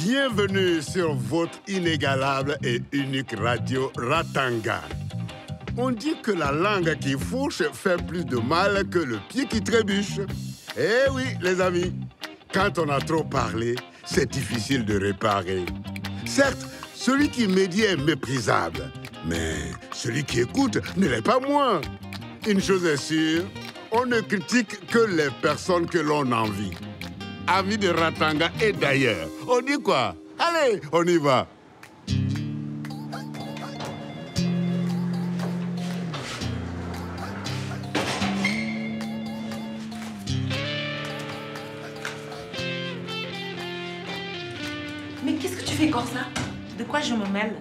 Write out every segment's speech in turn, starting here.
Bienvenue sur votre inégalable et unique radio Ratanga. On dit que la langue qui fourche fait plus de mal que le pied qui trébuche. Eh oui, les amis, quand on a trop parlé, c'est difficile de réparer. Certes, celui qui médit est méprisable, mais celui qui écoute ne l'est pas moins. Une chose est sûre, on ne critique que les personnes que l'on envie. Amis de Ratanga et d'ailleurs. On dit quoi? Allez, on y va. Mais qu'est-ce que tu fais comme ça? De quoi je me mêle?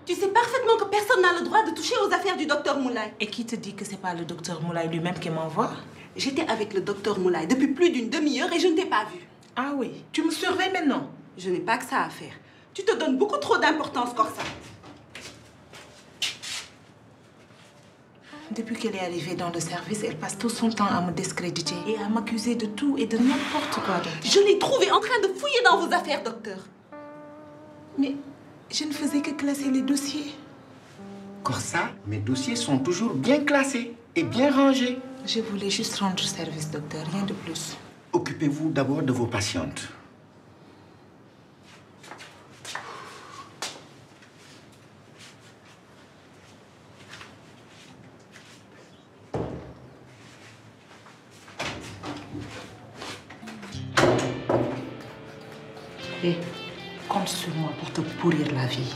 Tu sais parfaitement que personne n'a le droit de toucher aux affaires du docteur Moulay. Et qui te dit que c'est pas le docteur Moulay lui-même qui m'envoie? J'étais avec le docteur Moulay depuis plus d'une demi-heure et je ne t'ai pas vu. Ah oui, tu me surveilles maintenant? Je n'ai pas que ça à faire. Tu te donnes beaucoup trop d'importance, Corsa. Depuis qu'elle est arrivée dans le service, elle passe tout son temps à me discréditer et à m'accuser de tout et de n'importe quoi. Je l'ai trouvée en train de fouiller dans vos affaires, docteur. Mais je ne faisais que classer les dossiers. Corsa, mes dossiers sont toujours bien classés et bien rangés. Je voulais juste rendre service, docteur, rien de plus. Occupez-vous d'abord de vos patientes. Et compte sur moi pour te pourrir la vie.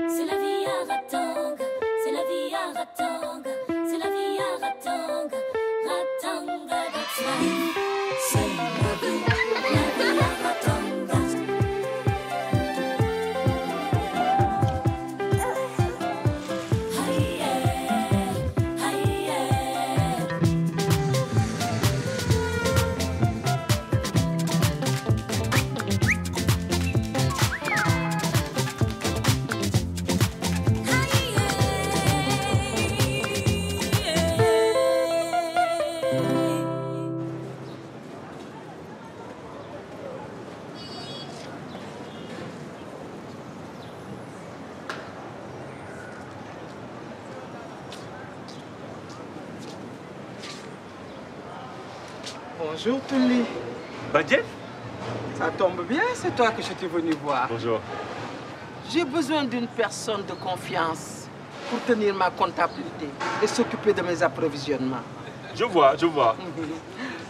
C'est la vie à Ratanga, c'est la vie à Ratanga, c'est la vie à Ratanga, Ratanga, that's life. C'est la vie à Ratanga. Aïe, aïe, Bonjour Tully. Badjen? Ça tombe bien, c'est toi que je suis venu voir. Bonjour. J'ai besoin d'une personne de confiance pour tenir ma comptabilité et s'occuper de mes approvisionnements. Je vois, je vois.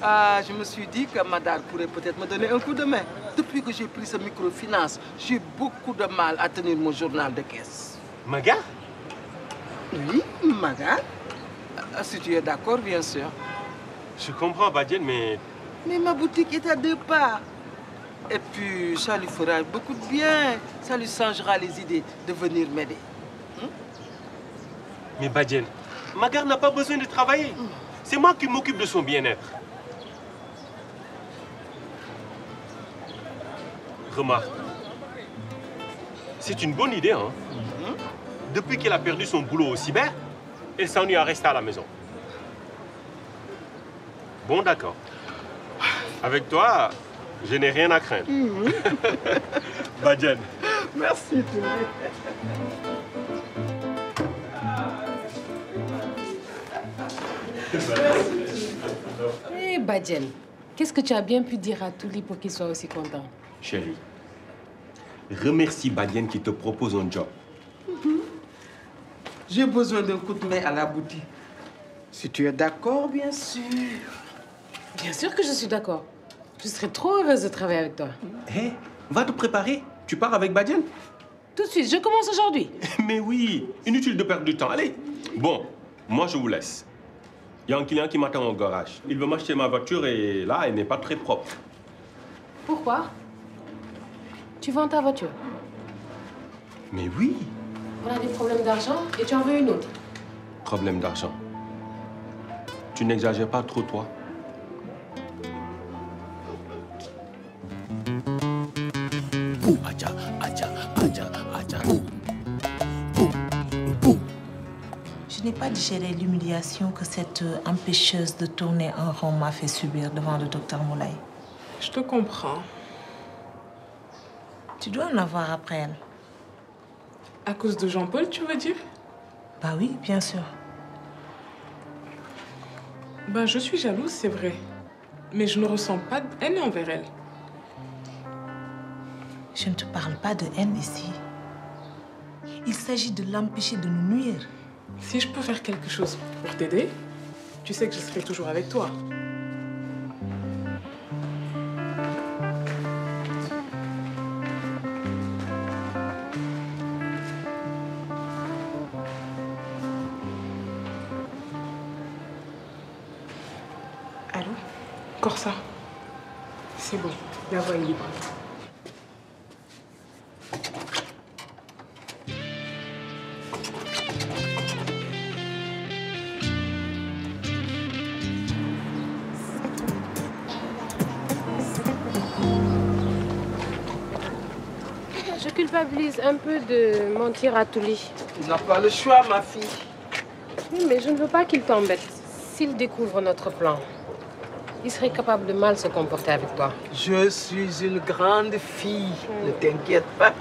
Ah, je me suis dit que Madar pourrait peut-être me donner un coup de main. Depuis que j'ai pris ce microfinance, j'ai beaucoup de mal à tenir mon journal de caisse. Maga? Oui, Madar. Si tu es d'accord, bien sûr. Je comprends, Badjen, mais... Mais ma boutique est à 2 pas. Et puis, ça lui fera beaucoup de bien. Ça lui changera les idées de venir m'aider. Mais Badjen, Magar n'a pas besoin de travailler. C'est moi qui m'occupe de son bien-être. Remarque, c'est une bonne idée, hein? Depuis qu'elle a perdu son boulot au cyber, elle s'ennuie à rester à la maison. Bon, d'accord. Avec toi, je n'ai rien à craindre. Badjen. Merci, Hé, Badjen, qu'est-ce que tu as bien pu dire à Tully pour qu'il soit aussi content? Chérie, remercie Badjen qui te propose un job. J'ai besoin d'un coup de main à la boutique. Si tu es d'accord, bien sûr. Bien sûr que je suis d'accord. Je serais trop heureuse de travailler avec toi. Hé, va te préparer. Tu pars avec Badjen? Tout de suite, je commence aujourd'hui. Mais oui, inutile de perdre du temps. Allez. Bon, moi je vous laisse. Il y a un client qui m'attend au garage. Il veut m'acheter ma voiture et là, elle n'est pas très propre. Pourquoi? Tu vends ta voiture? Mais oui. On a des problèmes d'argent et tu en veux une autre. Problème d'argent. Tu n'exagères pas trop, toi. Je n'ai pas digéré l'humiliation que cette empêcheuse de tourner en rond m'a fait subir devant le docteur Moulay. Je te comprends. Tu dois en avoir après elle. À cause de Jean-Paul, tu veux dire? Bah oui, bien sûr. Ben, je suis jalouse, c'est vrai. Mais je ne ressens pas de haine envers elle. Je ne te parle pas de haine ici. Il s'agit de l'empêcher de nous nuire. Si je peux faire quelque chose pour t'aider, tu sais que je serai toujours avec toi. Allô? Corsa. C'est bon, la voie est libre. Je culpabilise un peu de mentir à Touli. Tu n'as pas le choix, ma fille. Oui, mais je ne veux pas qu'il t'embête. S'il découvre notre plan, il serait capable de mal se comporter avec toi. Je suis une grande fille. Ne t'inquiète pas.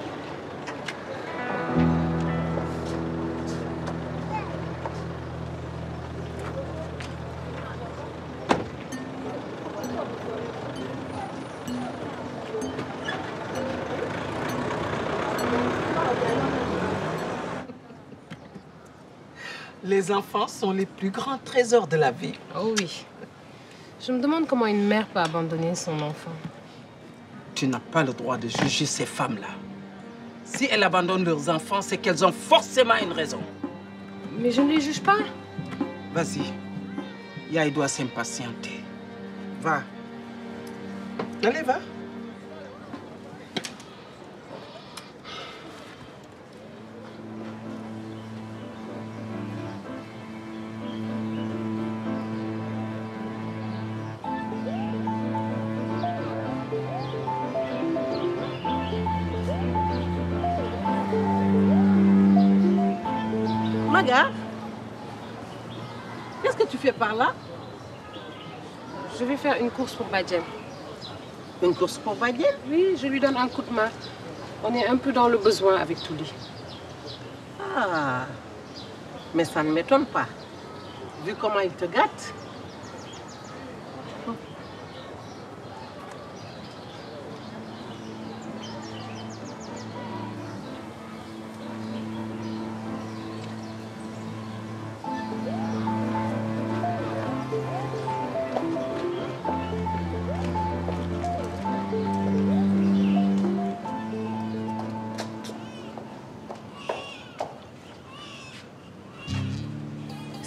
Les enfants sont les plus grands trésors de la vie. Oh oui. Je me demande comment une mère peut abandonner son enfant. Tu n'as pas le droit de juger ces femmes-là. Si elles abandonnent leurs enfants, c'est qu'elles ont forcément une raison. Mais je ne les juge pas. Vas-y. Yaï doit s'impatienter. Va. Allez, va. Maga, qu'est-ce que tu fais par là? Je vais faire une course pour Badjem. Une course pour Badjem? Oui, je lui donne un coup de main. On est un peu dans le besoin avec Touli. Ah, mais ça ne m'étonne pas, vu comment il te gâte.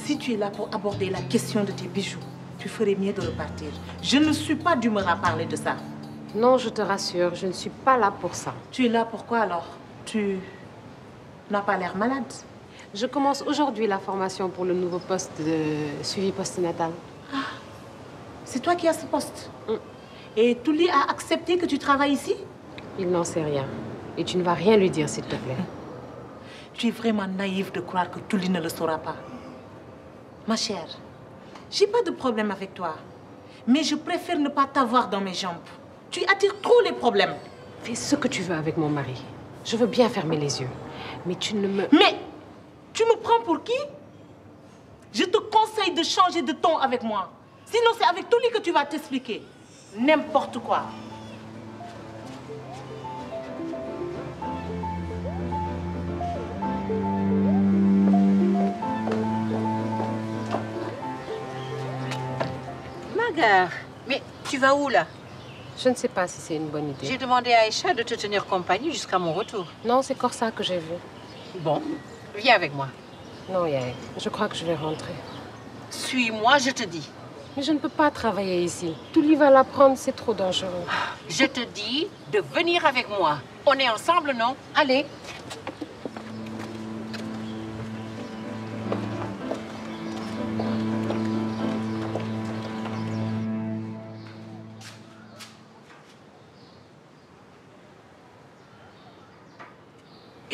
Si tu es là pour aborder la question de tes bijoux, tu ferais mieux de repartir. Je ne suis pas d'humeur à parler de ça. Non, je te rassure, je ne suis pas là pour ça. Tu es là pourquoi alors? Tu n'as pas l'air malade. Je commence aujourd'hui la formation pour le nouveau poste de suivi postnatal. Ah, c'est toi qui as ce poste. Et Touli a accepté que tu travailles ici? Il n'en sait rien. Et tu ne vas rien lui dire, s'il te plaît. Tu es vraiment naïve de croire que Touli ne le saura pas. Ma chère, j'ai pas de problème avec toi. Mais je préfère ne pas t'avoir dans mes jambes. Tu attires trop les problèmes. Fais ce que tu veux avec mon mari. Je veux bien fermer les yeux. Mais tu ne me... Mais tu me prends pour qui? Je te conseille de changer de ton avec moi. Sinon, c'est avec Touli que tu vas t'expliquer. N'importe quoi. Maga, mais tu vas où là? Je ne sais pas si c'est une bonne idée. J'ai demandé à Aïcha de te tenir compagnie jusqu'à mon retour. Non, c'est Corsa que j'ai vu. Bon, viens avec moi. Non, Yael, je crois que je vais rentrer. Suis-moi, je te dis. Mais je ne peux pas travailler ici. Touli va l'apprendre, c'est trop dangereux. Je te dis de venir avec moi. On est ensemble, non? Allez.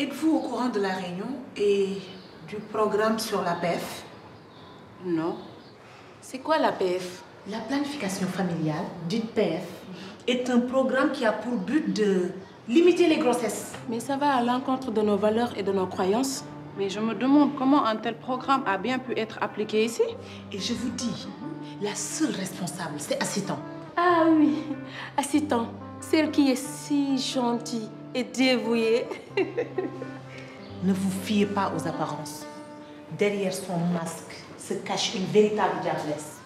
Êtes-vous au courant de la réunion et Du programme sur la PF? Non. C'est quoi la PF? La planification familiale, dite PF, est un programme qui a pour but de limiter les grossesses. Mais ça va à l'encontre de nos valeurs et de nos croyances. Mais je me demande comment un tel programme a bien pu être appliqué ici. Et je vous dis, la seule responsable, c'est Assitan. Ah oui, Assitan, celle qui est si gentille et dévouée. Ne vous fiez pas aux apparences. Derrière son masque se cache une véritable diablesse.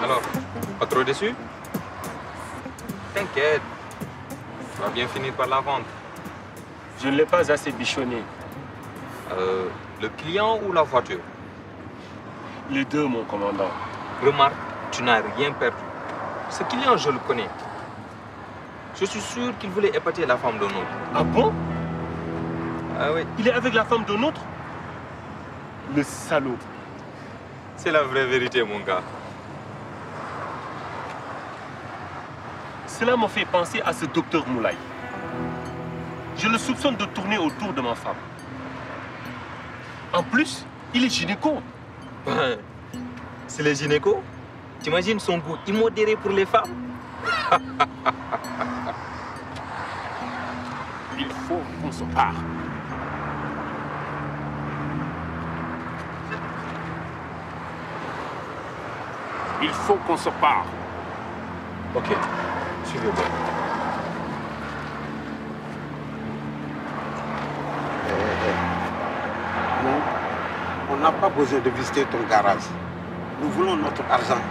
Alors, pas trop déçu? T'inquiète, tu vas bien finir par la vendre. Je ne l'ai pas assez bichonné. Le client ou la voiture? Les deux, mon commandant. Remarque, tu n'as rien perdu. Ce client, je le connais. Je suis sûr qu'il voulait épater la femme d'un autre. Ah bon? Ah oui. Il est avec la femme d'un autre? Le salaud. C'est la vraie vérité, mon gars. Cela m'a fait penser à ce docteur Moulay. Je le soupçonne de tourner autour de ma femme. En plus, il est gynéco. Ben, c'est les gynécos. T'imagines son goût immodéré pour les femmes? Il faut qu'on se parle. Il faut qu'on se parle. Ok, suivez-moi. On n'a pas besoin de visiter ton garage. Nous voulons notre argent.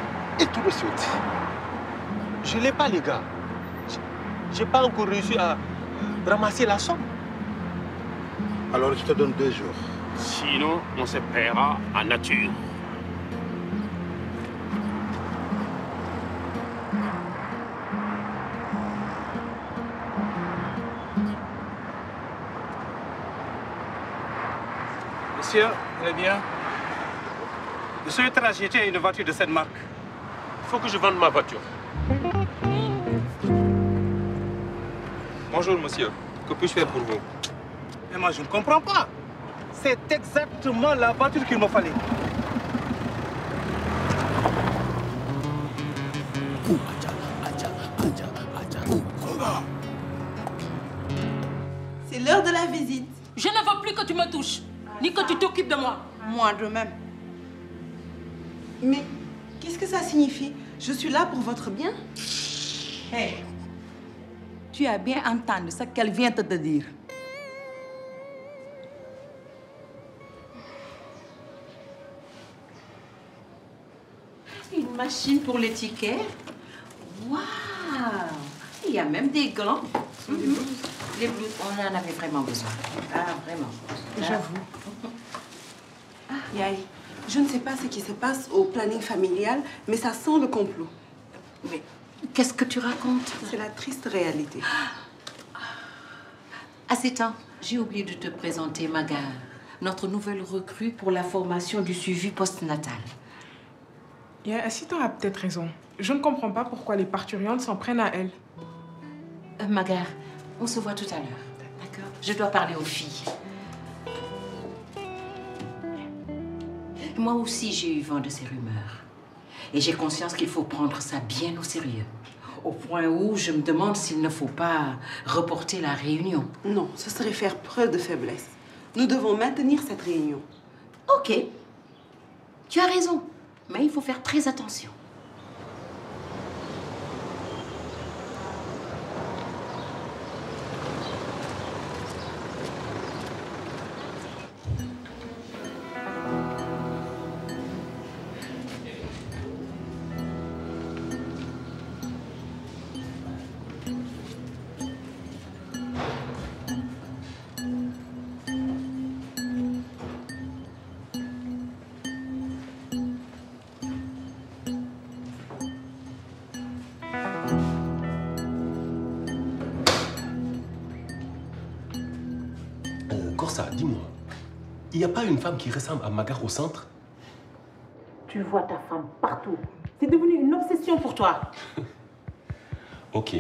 Et tout de suite. Je ne l'ai pas, les gars. J'ai pas encore réussi à ramasser la somme. Alors je te donne 2 jours. Sinon, on se paiera en nature. Monsieur, vous allez bien? Je souhaiterais acheter une voiture de cette marque. Il faut que je vende ma voiture. Bonjour, monsieur. Que puis-je faire pour vous? Mais moi, je ne comprends pas. C'est exactement la voiture qu'il me fallait. C'est l'heure de la visite. Je ne veux plus que tu me touches, ni que tu t'occupes de moi. Moi de même. Mais qu'est-ce que ça signifie? Je suis là pour votre bien? Hey, tu as bien entendu ce qu'elle vient de te dire. Une machine pour les tickets? Waouh! Il y a même des gants. Les blouses, on en avait vraiment besoin. Ah, vraiment. J'avoue. Yaï, je ne sais pas ce qui se passe au planning familial, mais ça sent le complot. Mais qu'est-ce que tu racontes? C'est la triste réalité. Assitan, j'ai oublié de te présenter Magar, notre nouvelle recrue pour la formation du suivi postnatal. Assitan a peut-être raison. Je ne comprends pas pourquoi les parturientes s'en prennent à elle. Magar, on se voit tout à l'heure. D'accord? Je dois parler aux filles. Moi aussi, j'ai eu vent de ces rumeurs. Et j'ai conscience qu'il faut prendre ça bien au sérieux. Au point où je me demande s'il ne faut pas reporter la réunion. Non, ce serait faire preuve de faiblesse. Nous devons maintenir cette réunion. Ok. Tu as raison. Mais il faut faire très attention. Corsa, dis-moi, il n'y a pas une femme qui ressemble à Magar au centre? Tu vois ta femme partout. C'est devenu une obsession pour toi. Ok.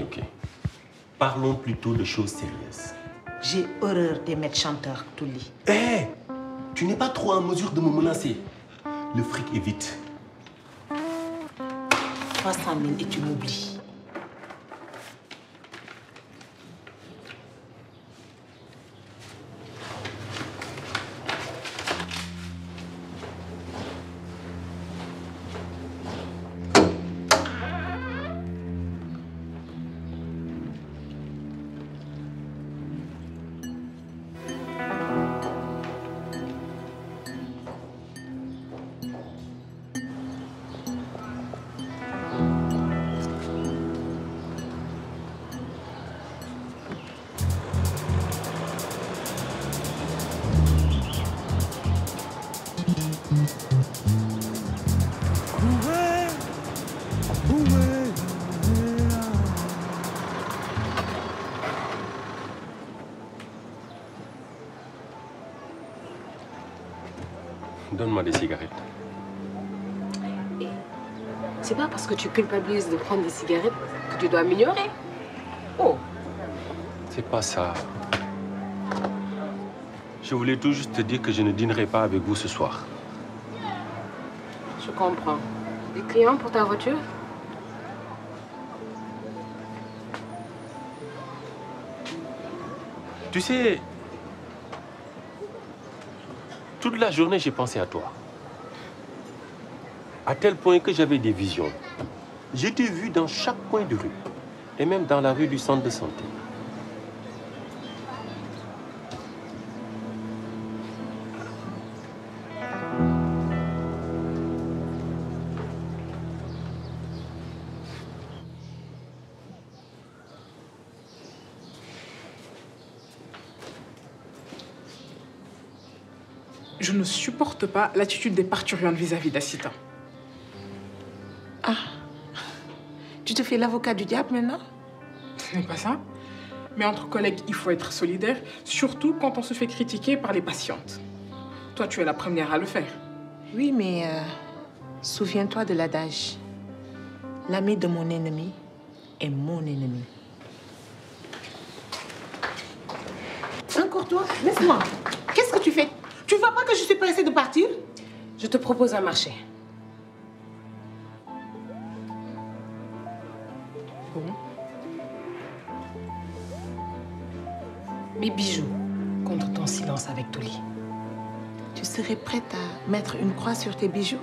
Parlons plutôt de choses sérieuses. J'ai horreur des maîtres chanteurs, Touli. Hé, tu n'es pas trop en mesure de me menacer. Le fric est vite. 300 000 et tu m'oublies. Donne-moi des cigarettes. C'est pas parce que tu culpabilises de prendre des cigarettes que tu dois m'ignorer. Oh. C'est pas ça. Je voulais tout juste te dire que je ne dînerai pas avec vous ce soir. Je comprends. Des clients pour ta voiture? Tu sais, toute la journée, j'ai pensé à toi. À tel point que j'avais des visions. Je t'ai vu dans chaque coin de rue. Et même dans la rue du centre de santé. Je ne supporte pas l'attitude des parturientes vis-à-vis d'Assita. Ah, tu te fais l'avocat du diable maintenant? Ce n'est pas ça. Mais entre collègues, il faut être solidaire, surtout quand on se fait critiquer par les patientes. Toi, tu es la première à le faire. Oui, mais souviens-toi de l'adage. L'ami de mon ennemi est mon ennemi. Encore toi? Laisse-moi. Qu'est-ce que tu fais? Tu vois pas que je suis pressée de partir? Je te propose un marché. Mes bijoux contre ton silence avec Touli. Tu serais prête à mettre une croix sur tes bijoux?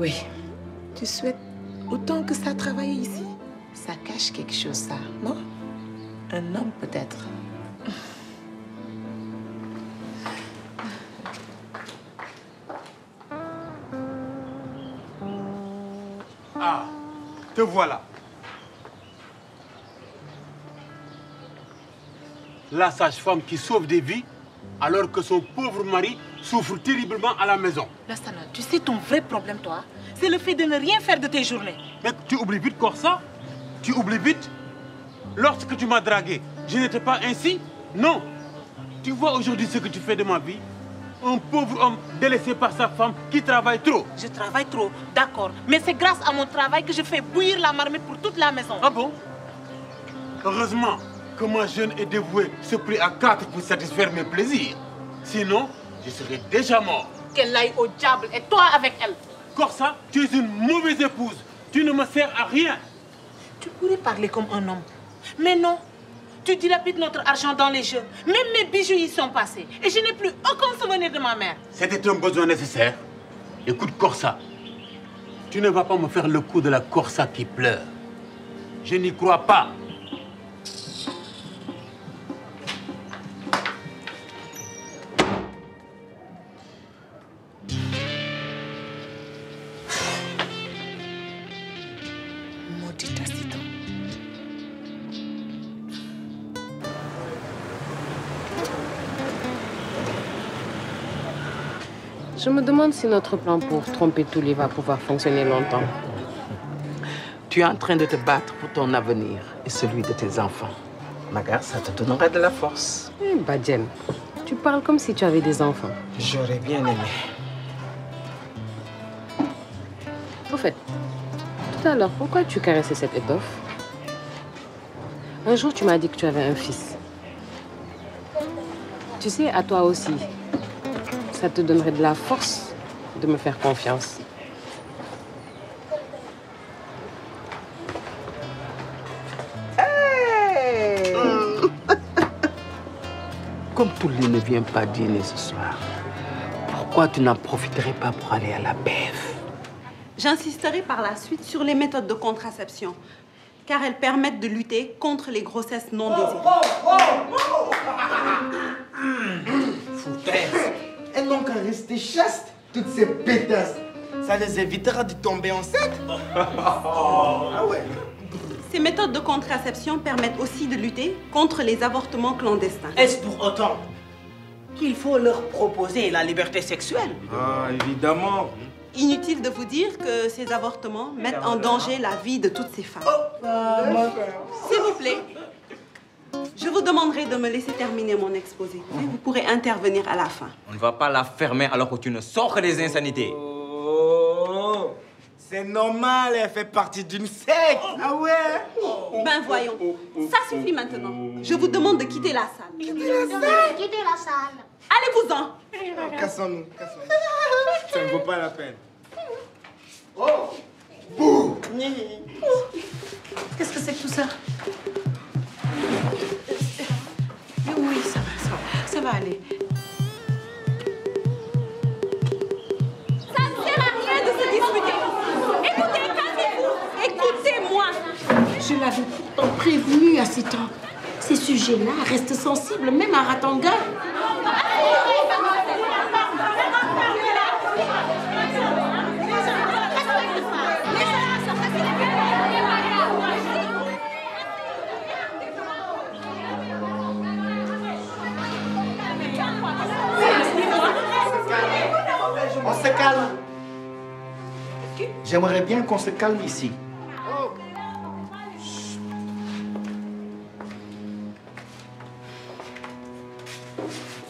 Oui. Tu souhaites autant que ça travailler ici? Ça cache quelque chose, ça, non? Un homme, peut-être. Ah, te voilà. La sage-femme qui sauve des vies alors que son pauvre mari souffre terriblement à la maison. Lassana, tu sais ton vrai problème, toi? C'est le fait de ne rien faire de tes journées. Mais tu oublies vite, Corsa? Tu oublies vite? Lorsque tu m'as dragué, je n'étais pas ainsi? Non. Tu vois aujourd'hui ce que tu fais de ma vie? Un pauvre homme délaissé par sa femme qui travaille trop. Je travaille trop, d'accord. Mais c'est grâce à mon travail que je fais bouillir la marmite pour toute la maison. Ah bon? Heureusement que ma jeune et dévouée se plie à 4 pour satisfaire mes plaisirs. Sinon, je serais déjà mort. Qu'elle aille au diable et toi avec elle. Corsa, tu es une mauvaise épouse. Tu ne me sers à rien. Tu pourrais parler comme un homme. Mais non. Tu dilapides notre argent dans les jeux. Même mes bijoux y sont passés. Et je n'ai plus aucun souvenir de ma mère. C'était un besoin nécessaire. Écoute, Corsa, tu ne vas pas me faire le coup de la Corsa qui pleure. Je n'y crois pas. Maudit Assita. Je me demande si notre plan pour tromper Touli va pouvoir fonctionner longtemps. Tu es en train de te battre pour ton avenir et celui de tes enfants. Magar, ça te donnera de la force. Eh, Badjen, tu parles comme si tu avais des enfants. J'aurais bien aimé. Au fait, Tout à l'heure, pourquoi tu caressais cette étoffe? Un jour, tu m'as dit que tu avais un fils. Tu sais, à toi aussi, ça te donnerait de la force de me faire confiance. Hey! Comme Touli ne vient pas dîner ce soir, pourquoi tu n'en profiterais pas pour aller à la BEF? J'insisterai par la suite sur les méthodes de contraception, car elles permettent de lutter contre les grossesses non désirées. Foutaise! Elles n'ont qu'à rester chastes, toutes ces pétasses. Ça les évitera de tomber enceintes. Ah ouais. Ces méthodes de contraception permettent aussi de lutter contre les avortements clandestins. Est-ce pour autant qu'il faut leur proposer la liberté sexuelle? Ah, évidemment. Inutile de vous dire que ces avortements mettent en danger la vie de toutes ces femmes. S'il vous plaît, je vous demanderai de me laisser terminer mon exposé. Vous pourrez intervenir à la fin. On ne va pas la fermer alors que tu ne sors que des insanités. Oh, c'est normal, elle fait partie d'une secte. Ah ouais? Ben voyons, ça suffit maintenant. Je vous demande de quitter la salle. Quitter la salle. Allez-vous-en. Cassons-nous. Ça ne vaut pas la peine. Oh! Bouh! Qu'est-ce que c'est que tout ça? Oui, ça va aller. Ça ne sert à rien de se disputer. Écoutez, calmez-vous. Écoutez-moi. Je l'avais pourtant prévenu à 7 ans. Ces sujets-là restent sensibles, même à Ratanga. On se calme. J'aimerais bien qu'on se calme ici.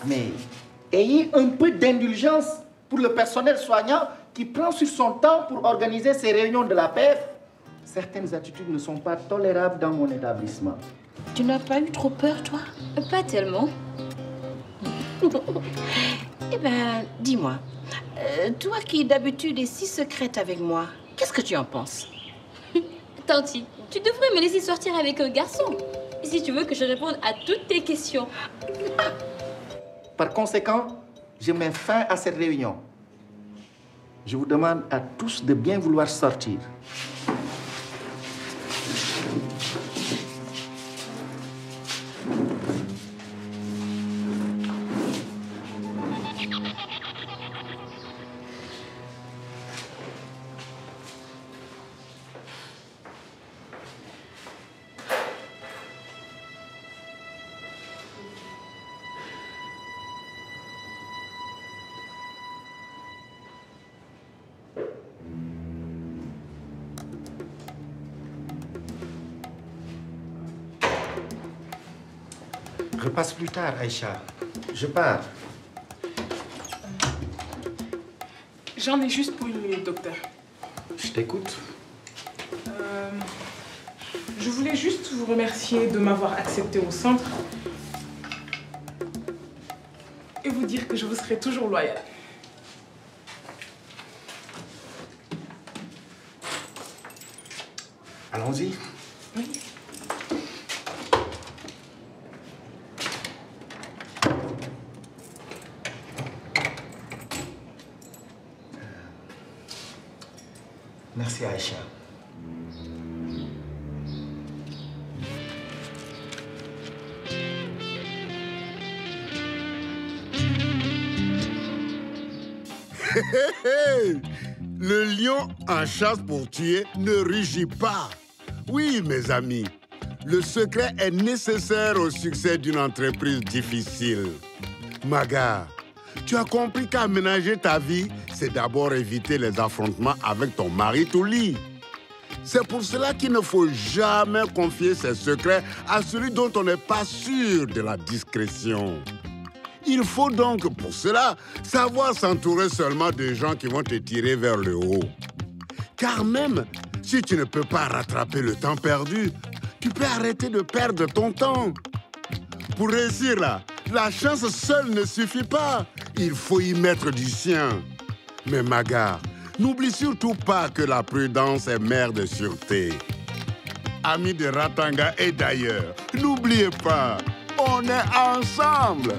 Mais ayez un peu d'indulgence pour le personnel soignant qui prend sur son temps pour organiser ces réunions de la PEF. Certaines attitudes ne sont pas tolérables dans mon établissement. Tu n'as pas eu trop peur, toi? Pas tellement. Eh ben, dis-moi, toi qui d'habitude es si secrète avec moi, qu'est-ce que tu en penses? Tanti, tu devrais me laisser sortir avec un garçon. Si tu veux que je réponde à toutes tes questions. Par conséquent, je mets fin à cette réunion. Je vous demande à tous de bien vouloir sortir. Repasse plus tard, Aïcha. Je pars. J'en ai juste pour 1 minute, docteur. Je t'écoute. Je voulais juste vous remercier de m'avoir accepté au centre et vous dire que je vous serai toujours loyale. Allons-y. Oui. Merci, Aïcha. Le lion en chasse pour tuer ne rugit pas. Oui, mes amis, le secret est nécessaire au succès d'une entreprise difficile. Maga, tu as compris qu'aménager ta vie, c'est d'abord éviter les affrontements avec ton mari Touli. C'est pour cela qu'il ne faut jamais confier ses secrets à celui dont on n'est pas sûr de la discrétion. Il faut donc, pour cela, savoir s'entourer seulement de gens qui vont te tirer vers le haut. Car même Si tu ne peux pas rattraper le temps perdu, tu peux arrêter de perdre ton temps. Pour réussir là, la chance seule ne suffit pas. Il faut y mettre du sien. Mais Maga, n'oublie surtout pas que la prudence est mère de sûreté. Amis de Ratanga et d'ailleurs, n'oubliez pas, on est ensemble.